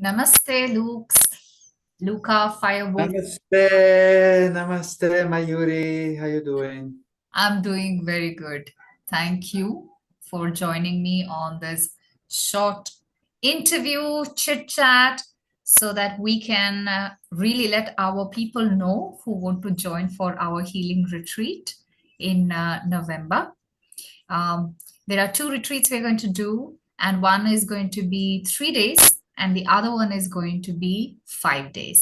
Namaste, Luca Firewolf. Namaste, namaste, Mayuri. How you doing? I'm doing very good. Thank you for joining me on this short interview, chit chat, so that we can really let our people know who want to join for our healing retreat in November. Um, there are two retreats we're going to do, and one is going to be 3 days, and the other one is going to be 5 days.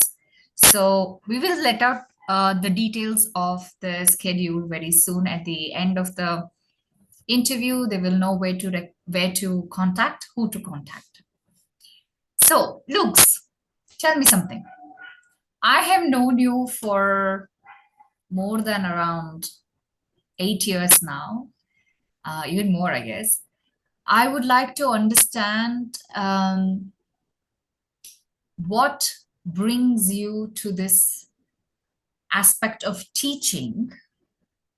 So we will let out the details of the schedule very soon. At the end of the interview, they will know where to contact, who to contact. So, Lux, tell me something. I have known you for more than around 8 years now, even more, I guess. I would like to understand what brings you to this aspect of teaching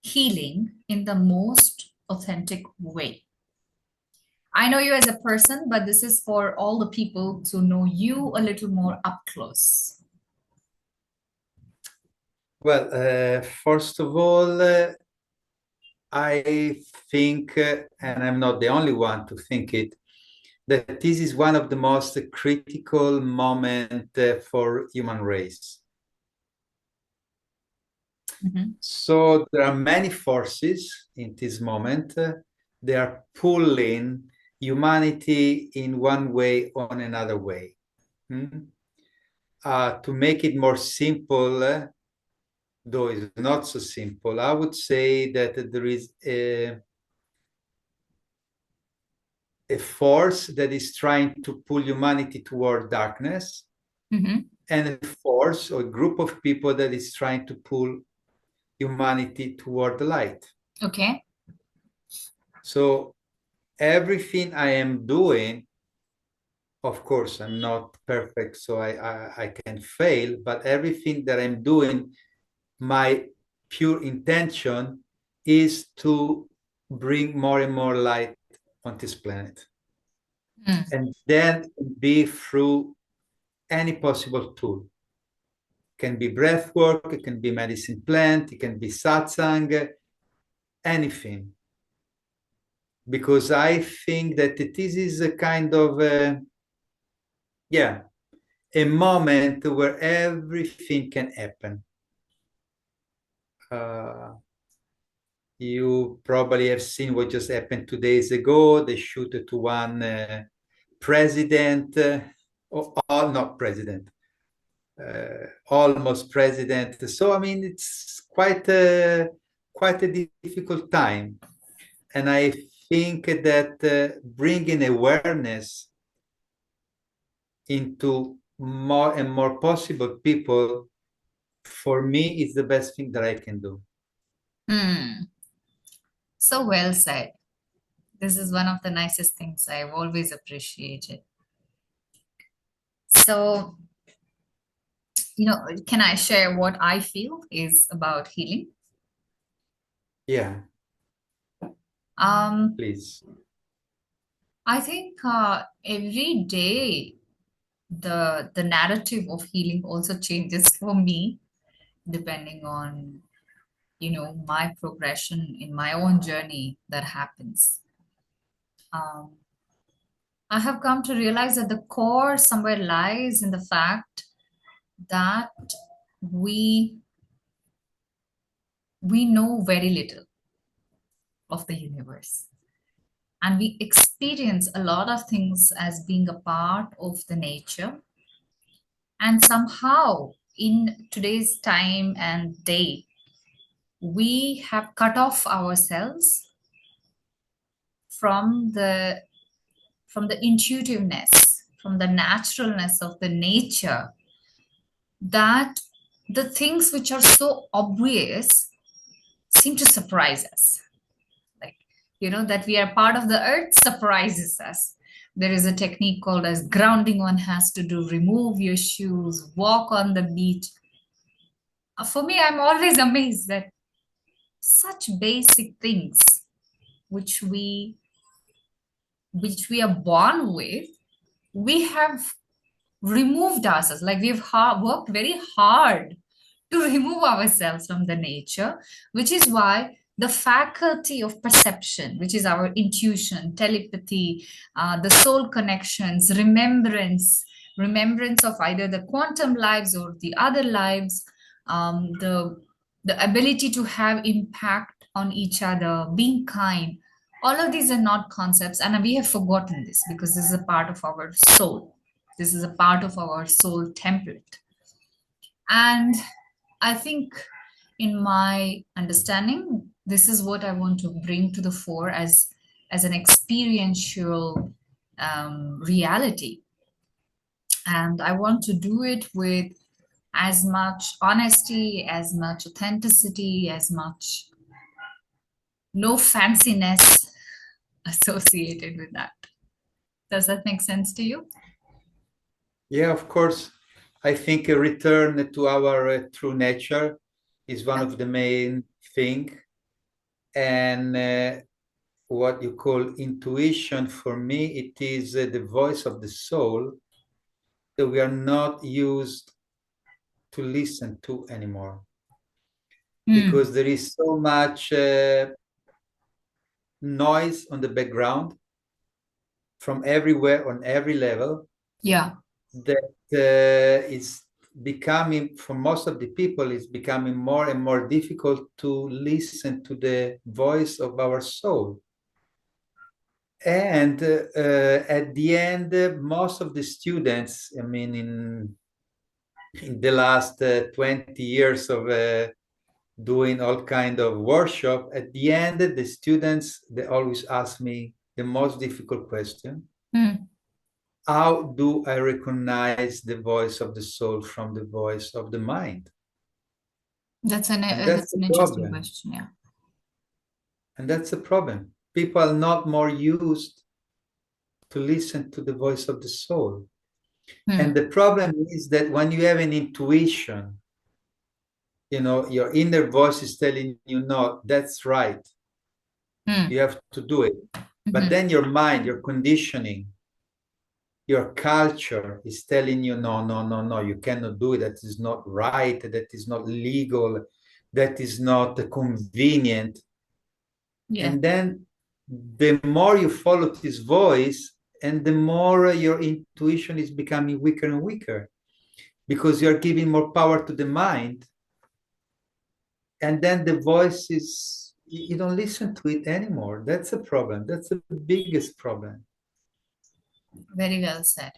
healing in the most authentic way. I know you as a person, but this is for all the people to know you a little more up close. Well, first of all, I think, and I'm not the only one to think it, that this is one of the most critical moments for human race. Mhm. So there are many forces in this moment. They are pulling humanity in one way or another way. Hmm? To make it more simple, though it's not so simple, I would say that there is a force that is trying to pull humanity toward darkness, Mhm. and a force or a group of people that is trying to pull humanity toward the light. Okay. So everything I am doing, of course, I'm not perfect, so I can fail, but everything that I'm doing, my pure intention is to bring more and more light on this planet. Mm. And then be through any possible tool. It can be breath work, it can be medicine plant, it can be satsang, anything. Because I think that this is a kind of, yeah, a moment where everything can happen. Uh, you probably have seen what just happened 2 days ago. They shoot to one president, or not president, almost president. So I mean, it's quite a difficult time, and I think that bringing awareness into more and more possible people, for me, is the best thing that I can do. Mm. So well said. This is one of the nicest things I've always appreciated. So, can I share what I feel is about healing? Yeah, Um, please. I think every day the narrative of healing also changes for me depending on my progression in my own journey that happens. Um, I have come to realize that the core somewhere lies in the fact that we we know very little of the universe, and we experience a lot of things as being a part of the nature. And somehow, in today's time and day, we have cut off ourselves from the intuitiveness, from the naturalness of the nature, that the things which are so obvious seem to surprise us. Like, that we are part of the earth surprises us. There is a technique called as grounding one has to do. Remove your shoes, walk on the beach. For me, I'm always amazed that such basic things which we which we are born with, we have removed ourselves, like we've worked very hard to remove ourselves from the nature, which is why the faculty of perception, which is our intuition, telepathy, the soul connections, remembrance of either the quantum lives or the other lives, the ability to have impact on each other, being kind, all of these are not concepts, and we have forgotten this because this is a part of our soul. This is a part of our soul template. And I think, in my understanding, this is what I want to bring to the fore as an experiential reality. And I want to do it with as much honesty, as much authenticity, as much no fanciness associated with that. Does that make sense to you? Yeah, of course. I think a return to our true nature is one of the main thing. And what you call intuition, for me, it is the voice of the soul that we are not used to listen to anymore. Hmm. Because there is so much noise on the background from everywhere on every level Yeah. that is becoming, for most of the people, it's becoming more and more difficult to listen to the voice of our soul. And at the end, most of the students, I mean, in the last 20 years of doing all kind of workshop, at the end, the students, they always ask me the most difficult question. Hmm. How do I recognize the voice of the soul from the voice of the mind? And that's That's the an interesting problem. question. Yeah. And that's the problem. People are not more used to listen to the voice of the soul. And Hmm. the problem is that when you have an intuition, your inner voice is telling you, no, that's right. Hmm. You have to do it. But Hmm. then your mind, your conditioning, your culture is telling you, no, no, no, no, you cannot do it. That is not right. That is not legal. That is not convenient. Yeah. And then the more you follow this voice, and the more your intuition is becoming weaker and weaker, because you're giving more power to the mind. And then the voice is, you don't listen to it anymore. That's a problem. That's the biggest problem. Very well said.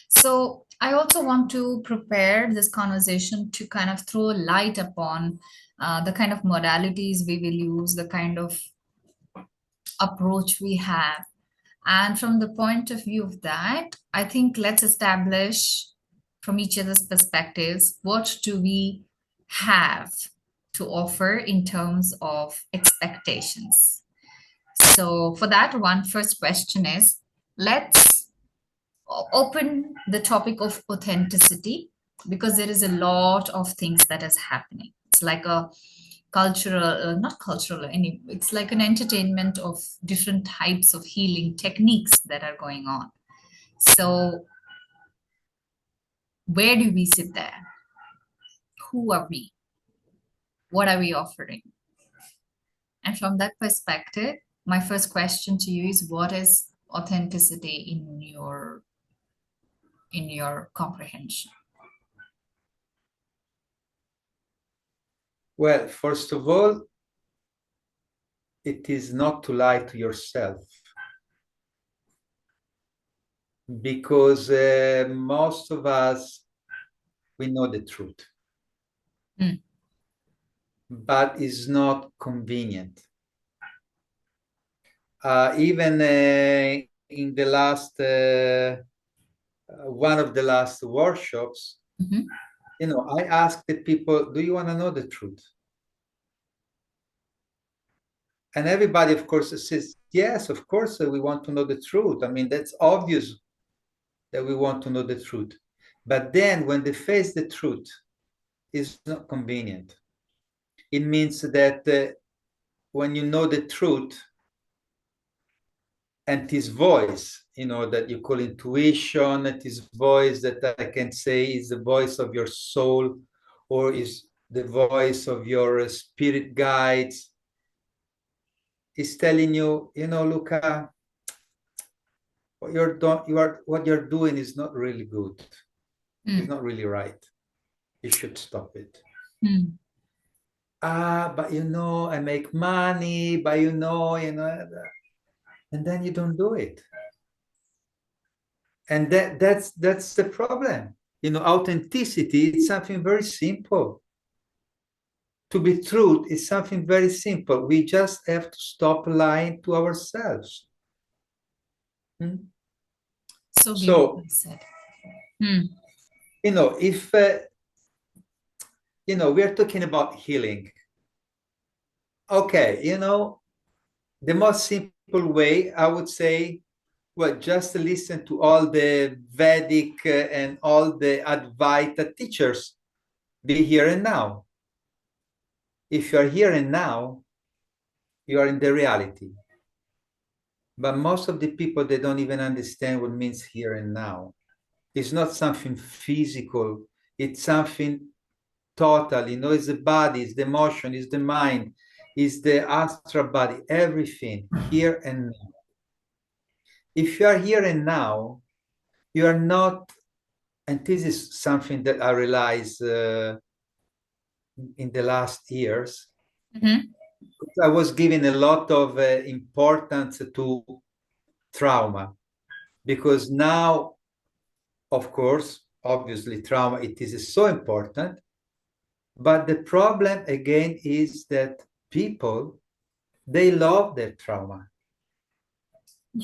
So I also want to prepare this conversation to kind of throw light upon the kind of modalities we will use, the kind of approach we have. And from the point of view of that, I think let's establish from each other's perspectives, what do we have to offer in terms of expectations? So for that one, first question is, let's open the topic of authenticity, because there is a lot of things that is happening. It's like a cultural, not cultural, any, it's like an entertainment of different types of healing techniques that are going on. So where do we sit there? Who are we? What are we offering? And from that perspective, my first question to you is, what is authenticity in your comprehension? Well, first of all, it is not to lie to yourself, because most of us, we know the truth, Mm. but it's not convenient. Even in the last one of the last workshops, Mhm. I asked the people, do you want to know the truth? And everybody, of course, says, yes, of course, we want to know the truth. I mean, that's obvious that we want to know the truth. But then when they face the truth, it's not convenient. It means that when you know the truth And this voice, that you call intuition, this voice that I can say is the voice of your soul, or is the voice of your spirit guides, is telling you, Luca, what you're doing is not really good. It's not really right. You should stop it. But I make money, but and then you don't do it. And that's the problem. Authenticity is something very simple. To be true is something very simple. We just have to stop lying to ourselves. So beautifully said. If we are talking about healing. Okay, the most simple way, I would say, well, just listen to all the Vedic and all the Advaita teachers. Be here and now. If you are here and now, you are in the reality. But most of the people, they don't even understand what means here and now. It's not something physical. It's something total. It's the body, it's the emotion, it's the mind, it's the astral body, everything here and now. If you are here and now, you are not, and this is something that I realized in the last years. I was giving a lot of importance to trauma, because now, of course, obviously trauma, it is so important. But the problem again is that people, they love their trauma.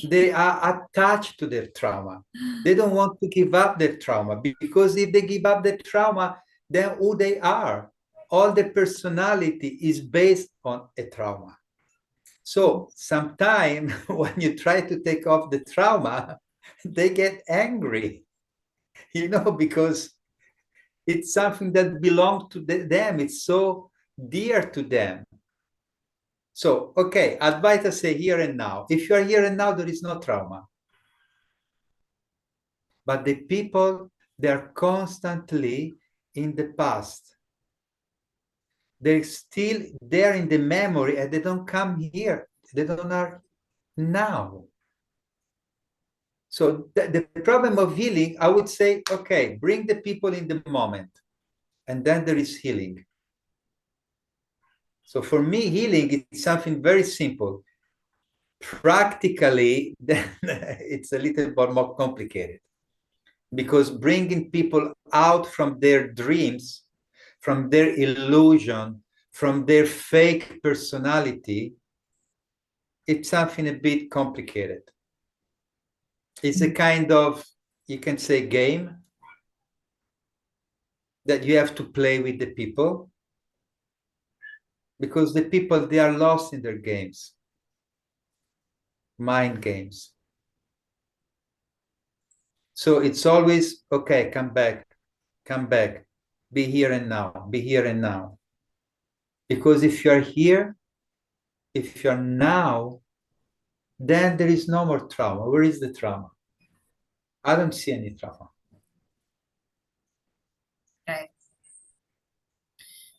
They are attached to their trauma. They don't want to give up their trauma, because if they give up their trauma, then who they are, all their personality is based on a trauma. So sometimes when you try to take off the trauma, they get angry, because it's something that belongs to them. It's so dear to them. So, okay, Advaita say here and now. If you are here and now, there is no trauma. But the people, they are constantly in the past. They're still there in the memory, and they don't come here. They don't are now. So the problem of healing, I would say, okay, bring the people in the moment, and then there is healing. So for me, healing is something very simple. Practically, then it's a little bit more complicated, because bringing people out from their dreams, from their illusion, from their fake personality, it's something a bit complicated. It's a kind of, you can say, game that you have to play with the people, because the people, they are lost in their games, mind games. So it's always, okay, come back, be here and now, be here and now. Because if you're here, if you're now, then there is no more trauma. Where is the trauma? I don't see any trauma. Right.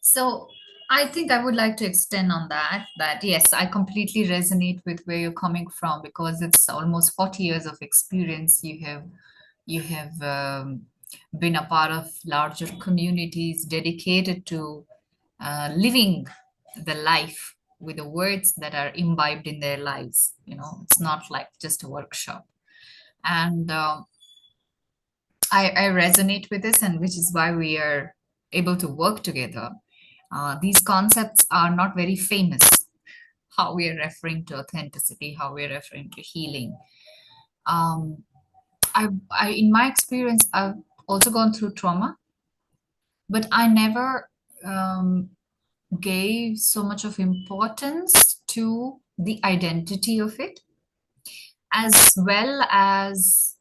So I think I would like to extend on that yes, I completely resonate with where you're coming from, because it's almost 40 years of experience. You have been a part of larger communities dedicated to living the life with the words that are imbibed in their lives. It's not like just a workshop. And I resonate with this, and which is why we are able to work together. These concepts are not very famous. How we are referring to authenticity, how we are referring to healing. In my experience, I've also gone through trauma, but I never gave so much of importance to the identity of it, as well as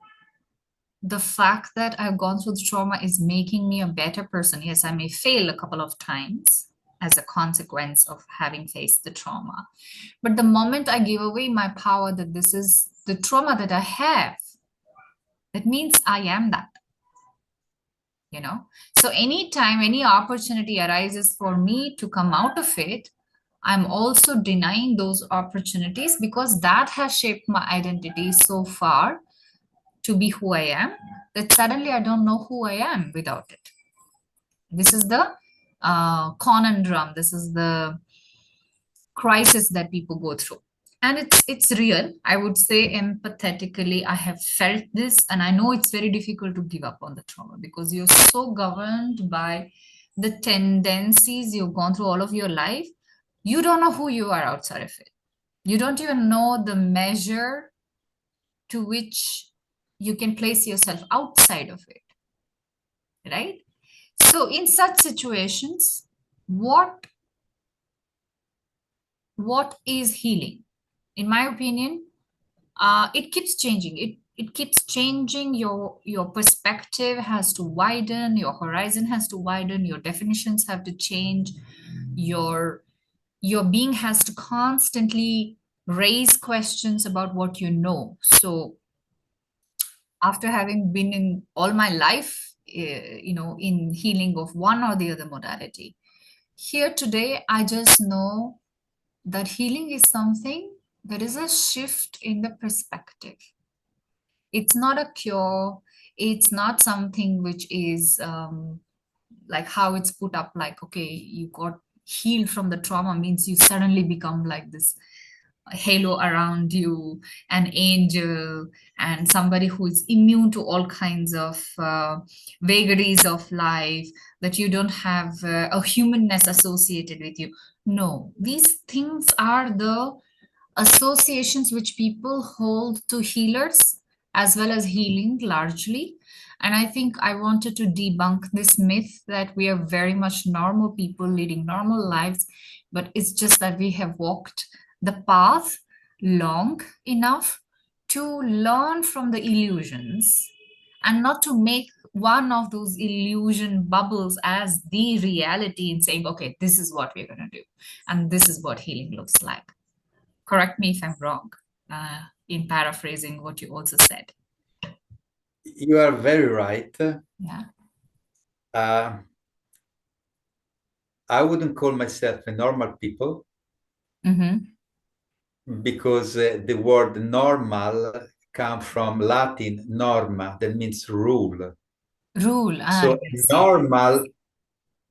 the fact that I've gone through the trauma is making me a better person. Yes, I may fail a couple of times, as a consequence of having faced the trauma. But the moment I give away my power that this is the trauma that I have, that means I am that, you know. So anytime any opportunity arises for me to come out of it, I'm also denying those opportunities because that has shaped my identity so far to be who I am that suddenly I don't know who I am without it. This is the conundrum. This is the crisis that people go through, and it's real. I would say empathetically, I have felt this, and I know it's very difficult to give up on the trauma because you're so governed by the tendencies you've gone through all of your life. You don't know who you are outside of it. You don't even know the measure to which you can place yourself outside of it, right? So in such situations, what is healing? In my opinion, it keeps changing. It keeps changing. Your perspective has to widen. Your horizon has to widen. Your definitions have to change. Your your being has to constantly raise questions about what you know. So after having been in all my life, in healing of one or the other modality, here today I just know that healing is something that is a shift in the perspective. It's not a cure. It's not something which is like how it's put up, like, okay, you got healed from the trauma means you suddenly become like this halo around you, an angel, and somebody who is immune to all kinds of vagaries of life, that you don't have a humanness associated with you. No, these things are the associations which people hold to healers as well as healing largely. And I think I wanted to debunk this myth that we are very much normal people leading normal lives, but it's just that we have walked the path long enough to learn from the illusions and not to make one of those illusion bubbles as the reality and saying, okay, this is what we're going to do and this is what healing looks like. Correct me if I'm wrong, in paraphrasing what you also said. You are very right. Yeah. Uh, I wouldn't call myself a normal people Mm-hmm. because the word normal comes from Latin norma, that means rule. Rule. So a Yes, yes. normal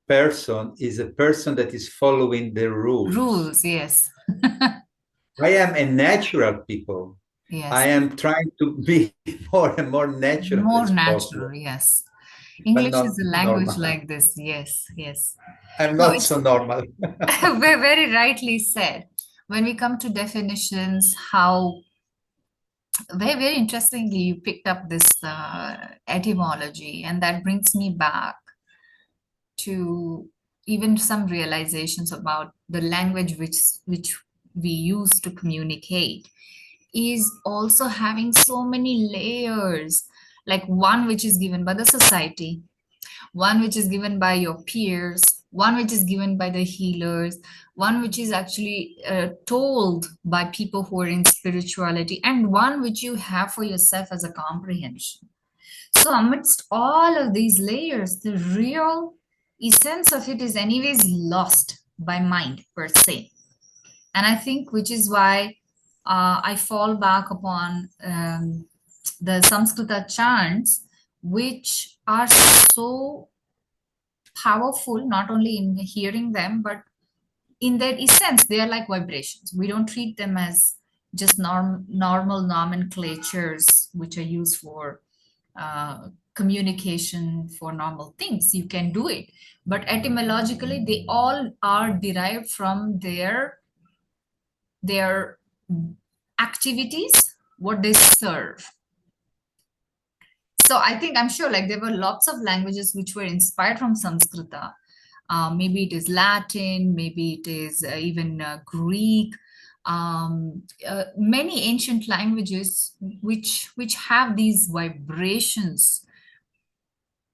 person is a person that is following the rules. Rules. Yes. I am a natural people. I Yes. am trying to be more and more natural More as possible, natural. Yes. but English is not a language normal. like this. Yes. Yes. I'm No, not so it's normal. very rightly said. When we come to definitions, how very, very interestingly you picked up this etymology, and that brings me back to even some realizations about the language which we use to communicate is also having so many layers, like one which is given by the society, one which is given by your peers, one which is given by the healers, one which is actually told by people who are in spirituality, and one which you have for yourself as a comprehension. So, amidst all of these layers, the real essence of it is, anyways, lost by mind per se. And I think which is why I fall back upon the Samskrita chants, which are so powerful, not only in hearing them, but in their essence, they are like vibrations. We don't treat them as just normal nomenclatures which are used for communication for normal things. You can do it, but etymologically they all are derived from their activities, what they serve. So I think, I'm sure, like, there were lots of languages which were inspired from Sanskrita. Maybe it is Latin, maybe it is even Greek. Many ancient languages which have these vibrations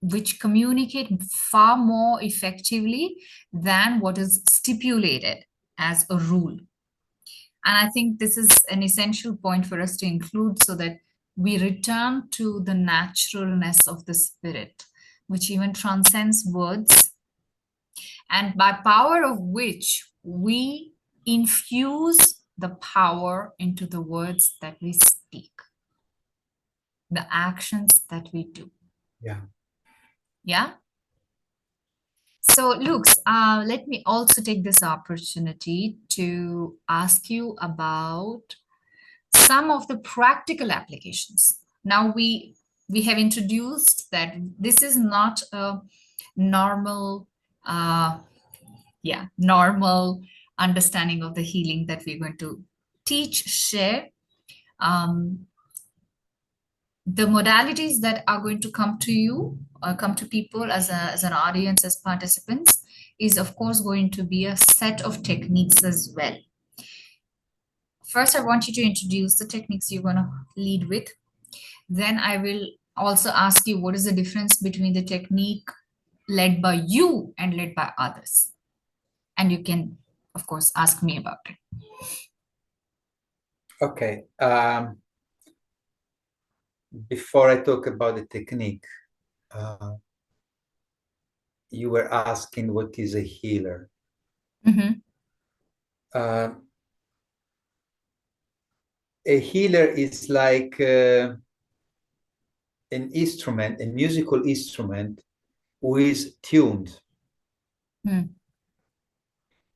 which communicate far more effectively than what is stipulated as a rule. And I think this is an essential point for us to include so that we return to the naturalness of the spirit, which even transcends words, and by power of which we infuse the power into the words that we speak, the actions that we do. Yeah. Yeah. So, Lux, let me also take this opportunity to ask you about some of the practical applications. Now we have introduced that this is not a normal, uh, normal understanding of the healing that we're going to teach, share. Um, the modalities that are going to come to you, come to people as an audience, as participants, is of course going to be a set of techniques as well. First, I want you to introduce the techniques you're going to lead with. Then I will also ask you what is the difference between the technique led by you and led by others. And you can, of course, ask me about it. Okay. Before I talk about the technique, you were asking what is a healer. Mm-hmm. Uh, a healer is like an instrument, a musical instrument, who is tuned. Mm.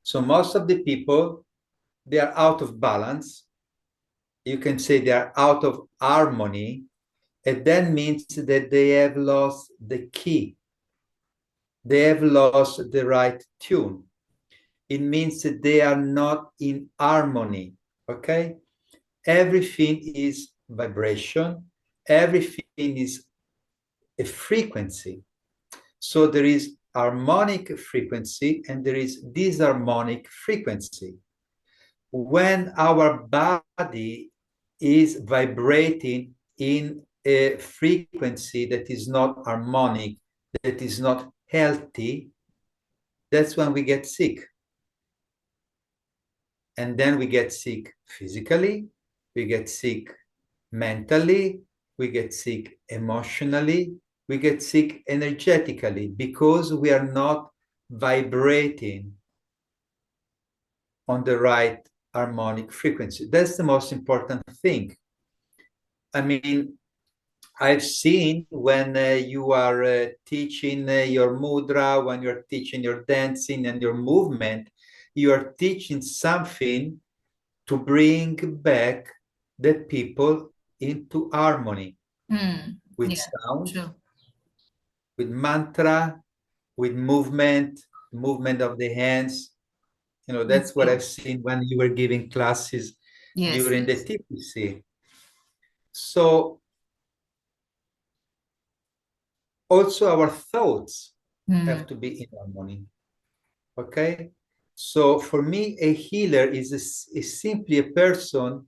So most of the people, they are out of balance. You can say they are out of harmony. And that means that they have lost the key. They have lost the right tune. It means that they are not in harmony. Okay? Everything is vibration. Everything is a frequency. So there is harmonic frequency and there is disharmonic frequency. When our body is vibrating in a frequency that is not harmonic, that is not healthy, that's when we get sick. And then we get sick physically, we get sick mentally, we get sick emotionally, we get sick energetically because we are not vibrating on the right harmonic frequency. That's the most important thing. I mean, I've seen when you are teaching your mudra, when you're teaching your dancing and your movement, you are teaching something to bring back the people into harmony Mm. with Yeah, sound, true. with mantra, with movement of the hands. You know, With that's what flow. I've seen when you were giving classes Yes, during the yes. TPC. So also our thoughts have Mm. to be in harmony. Okay? So for me, a healer is simply a person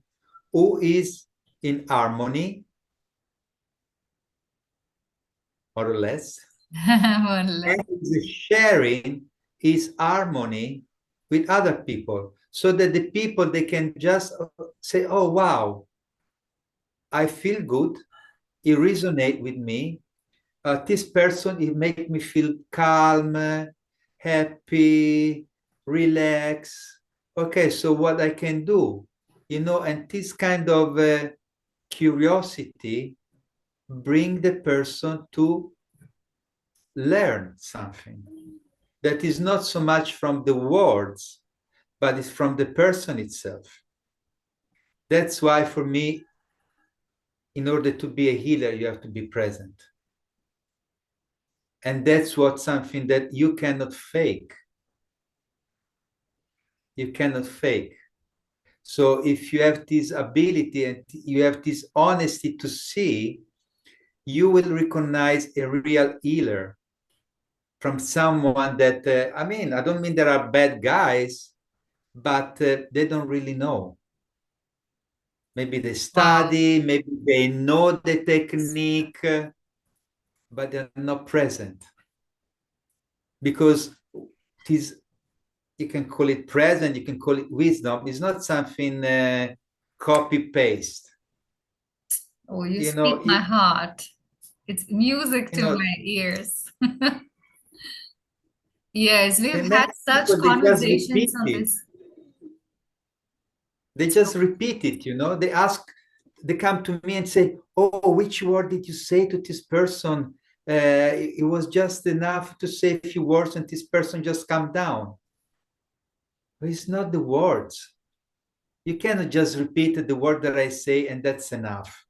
who is in harmony, more or less, More or less. and is sharing his harmony with other people so that the people they can just say, oh wow, I feel good, he resonate with me, this person it make me feel calm, happy, relax. Okay, so what I can do, you know, and this kind of curiosity bring the person to learn something that is not so much from the words, but it's from the person itself. That's why for me, in order to be a healer, you have to be present. And that's what something that you cannot fake. You cannot fake. So if you have this ability and you have this honesty to see, you will recognize a real healer from someone that, I mean, I don't mean there are bad guys, but they don't really know. Maybe they Wow. study, maybe they know the technique, but they're not present. Because it is, you can call it present, you can call it wisdom. It's not something copy paste. Oh, you You speak know, my heart. It's music you to know, my ears. Yes, we've many had such people, they just conversations repeat on it. this. They just repeat it, you know. They come to me and say, "Oh, which word did you say to this person? It was just enough to say a few words, and this person just calmed down." But it's not the words. You cannot just repeat the word that I say, and that's enough.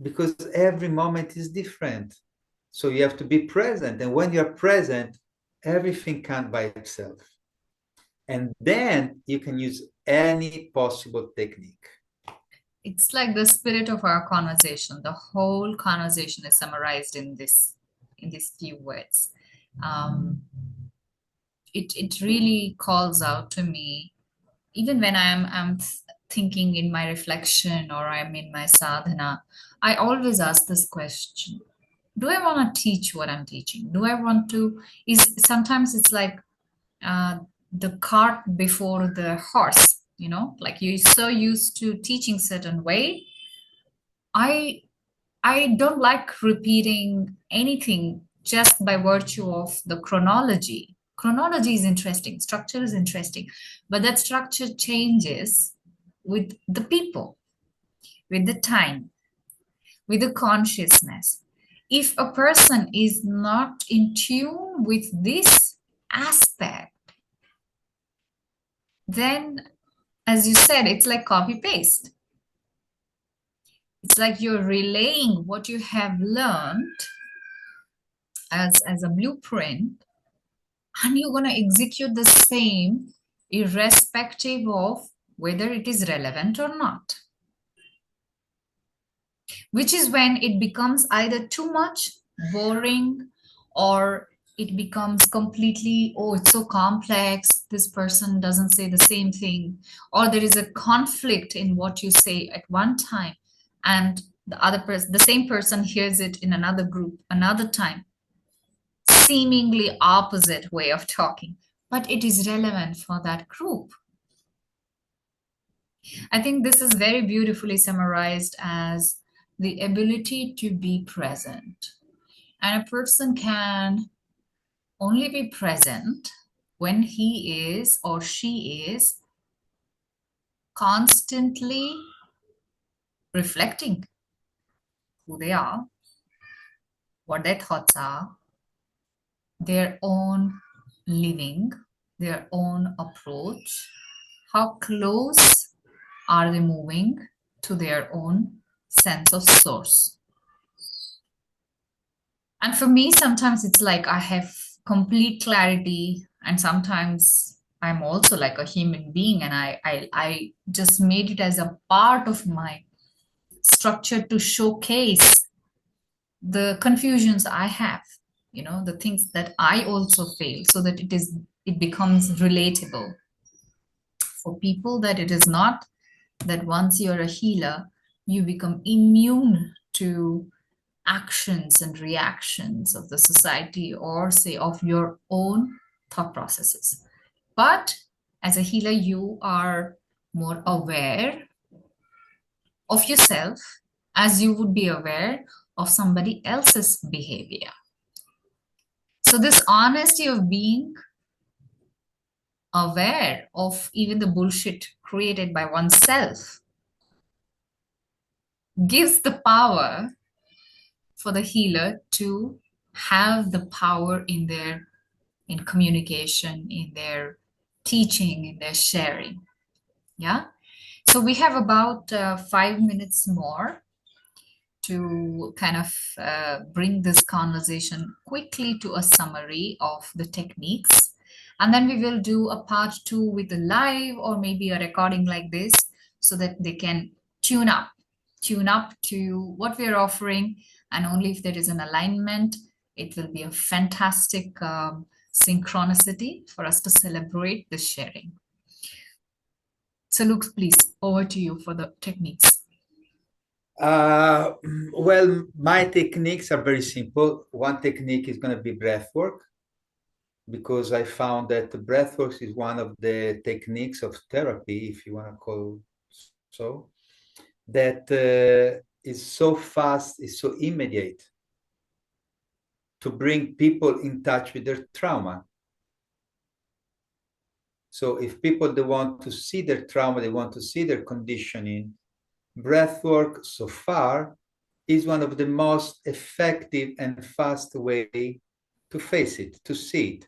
Because every moment is different. So you have to be present. And when you're present, everything comes by itself. And then you can use any possible technique. It's like the spirit of our conversation. The whole conversation is summarized in these few words. Um, it really calls out to me, even when I'm thinking in my reflection or I'm in my sadhana. I always ask this question: do I want to teach what I'm teaching? Do I want to? Is sometimes it's like the cart before the horse. You know, like you're so used to teaching certain way. I I don't like repeating anything just by virtue of the chronology. Chronology is interesting, structure is interesting, but that structure changes with the people, with the time, with the consciousness. If a person is not in tune with this aspect, then, as you said, it's like copy paste. It's like you're relaying what you have learned as a blueprint, and you're going to execute the same irrespective of whether it is relevant or not, which is when it becomes either too much, boring, or it becomes completely, oh, it's so complex, this person doesn't say the same thing, or there is a conflict in what you say at one time, and the other person, the same person, hears it in another group another time, seemingly opposite way of talking, but it is relevant for that group. I think this is very beautifully summarized as the ability to be present. And a person can only be present when he is or she is constantly reflecting who they are, what their thoughts are, their own living, their own approach, how close are they moving to their own sense of source. And for me, sometimes it's like I have complete clarity, and sometimes I'm also like a human being, and I just made it as a part of my structure to showcase the confusions I have, you know, the things that I also fail, so that it becomes relatable for people, that it is not that once you're a healer, you become immune to actions and reactions of the society, or say of your own thought processes. But as a healer, you are more aware of yourself as you would be aware of somebody else's behavior. So, this honesty of being aware of even the bullshit created by oneself gives the power for the healer to have the power in communication, in their teaching, in their sharing. Yeah. So we have about 5 minutes more to kind of bring this conversation quickly to a summary of the techniques. And then we will do a part two with the live or maybe a recording like this, so that they can tune up, tune up to what we're offering. And only if there is an alignment, it will be a fantastic synchronicity for us to celebrate this sharing. So, Luke, please, over to you for the techniques. Uh, well, my techniques are very simple. One technique is going to be breath work, because I found that the breath work is one of the techniques of therapy, if you want to call so, that is so fast, is so immediate to bring people in touch with their trauma. So if people, they want to see their trauma, they want to see their conditioning, breath work so far is one of the most effective and fast way to face it, to see it.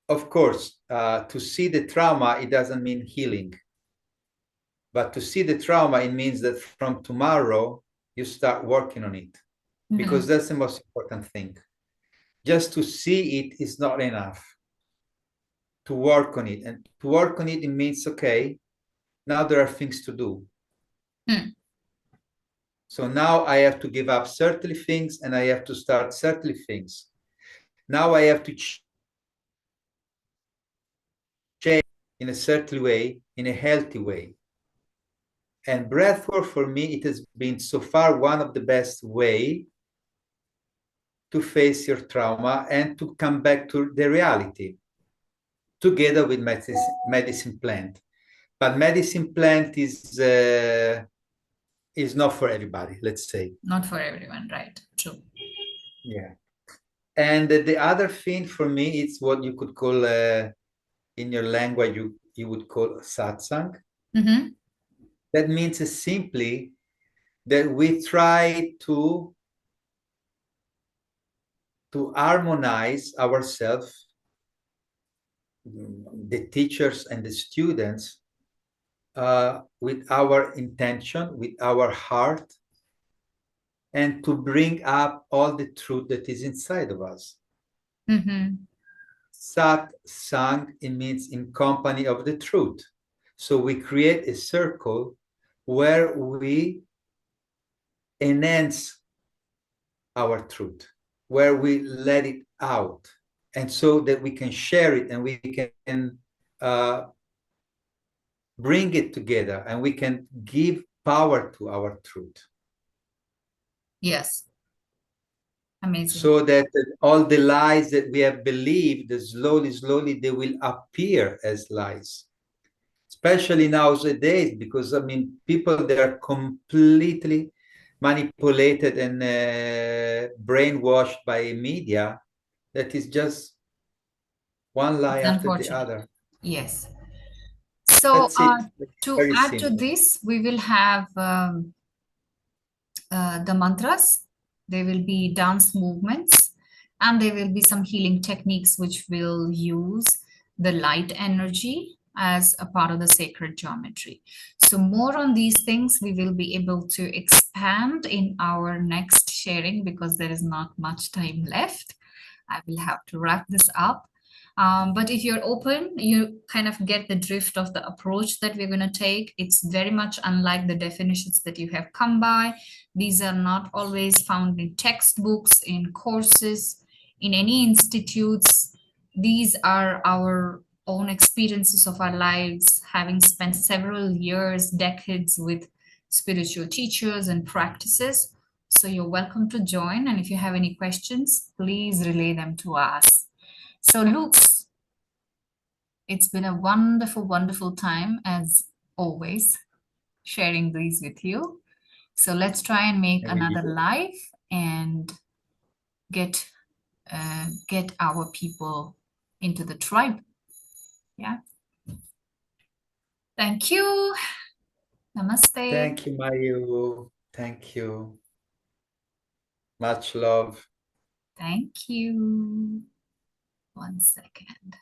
Of course, to see the trauma, it doesn't mean healing. But to see the trauma, it means that from tomorrow, you start working on it, because that's the most important thing. Just to see it is not enough. To work on it. And to work on it, it means, okay, now there are things to do. So now I have to give up certain things and I have to start certain things. Now I have to change in a certain way, in a healthy way. And breathwork for me, it has been so far one of the best way to face your trauma and to come back to the reality, together with medicine plant. But medicine plant is not for everybody, let's say. Not for everyone, right? True. Yeah. And the other thing for me, it's what you could call, in your language, you would call satsang. That means simply that we try to harmonize ourselves, the teachers and the students, with our intention, with our heart, and to bring up all the truth that is inside of us. Sat sang, it means in company of the truth. So we create a circle where we enhance our truth, where we let it out, and so that we can share it and we can bring it together and we can give power to our truth. Yes. Amazing. So that all the lies that we have believed, slowly, they will appear as lies. Especially nowadays, because I mean, people, they are completely manipulated and brainwashed by media. That is just one lie It's after the unfortunate. other. Yes. So That's it. to Very add to simple. this, we will have the mantras. There will be dance movements, and there will be some healing techniques which will use the light energy as a part of the sacred geometry. So more on these things we will be able to expand in our next sharing, because there is not much time left. I will have to wrap this up. But if you're open, you kind of get the drift of the approach that we're going to take. It's very much unlike the definitions that you have come by. These are not always found in textbooks, in courses, in any institutes. These are our own experiences of our lives, having spent several years, decades with spiritual teachers and practices. So you're welcome to join. And if you have any questions, please relay them to us. So, Lux, it's been a wonderful, wonderful time as always sharing these with you. So let's try and make another live and get our people into the tribe. Yeah. Thank you. Namaste. Thank you, Mayu. Thank you. Much love. Thank you. 1 second.